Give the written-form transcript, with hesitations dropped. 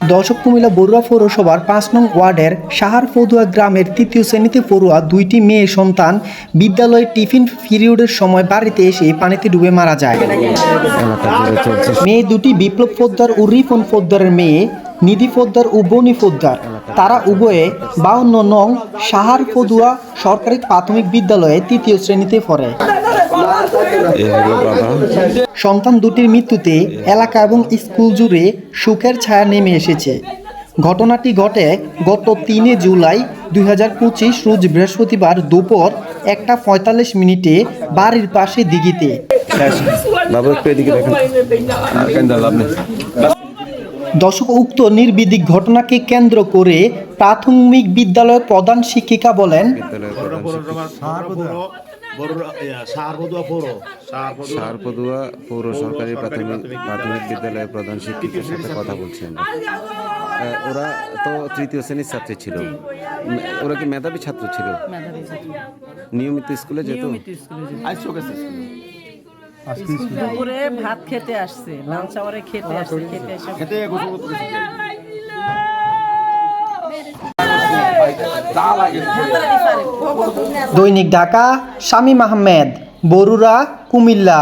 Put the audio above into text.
দর্শক, কুমিল্লা বরুড়া পৌরসভার ৫ নং ওয়ার্ডের সাহারপদুয়া গ্রামের তৃতীয় শ্রেণীতে পড়ুয়া দুইটি মেয়ে সন্তান বিদ্যালয়ে টিফিন পিরিয়ডের সময় বাড়িতে এসে পানিতে ডুবে মারা যায়। মেয়ে দুটি বিপ্লব পোদ্দার ও রিপন পোদ্দারের মেয়ে নিধি পোদ্দার ও বনি পোদ্দার। তারা উভয়ে ৫২ নং সাহারপদুয়া সরকারি প্রাথমিক বিদ্যালয়ে তৃতীয় শ্রেণীতে পড়ে। সন্তান দুটির মৃত্যুতে এলাকা এবং স্কুল জুড়ে শোকের ছায়া নেমে এসেছে। ঘটনাটি ঘটে গত ৩ জুলাই ২০২৫ রোজ বৃহস্পতিবার দুপুর ১টা ৪৫ বাড়ির পাশে দিঘিতে। দর্শক, উক্ত নির্বিদিক ঘটনাকে কেন্দ্র করে প্রাথমিক বিদ্যালয়ের প্রধান শিক্ষিকা বলেন, সাহারপদুয়া পৌর সরকারি প্রাথমিক বিদ্যালয়ের প্রধান শিক্ষকের সাথে কথা বলছেন। ওরা তো তৃতীয় শ্রেণীর ছাত্রী ছিল। ওরা কি মেধাবী ছাত্র ছিল? নিয়মিত স্কুলে যেত। দুপুরে ভাত খেতে আসছে, লাঞ্চ আওয়ারে খেতে আসছে, খেতে দৈনিক ঢাকা, শামীম আহমেদ, বরুড়া, কুমিল্লা।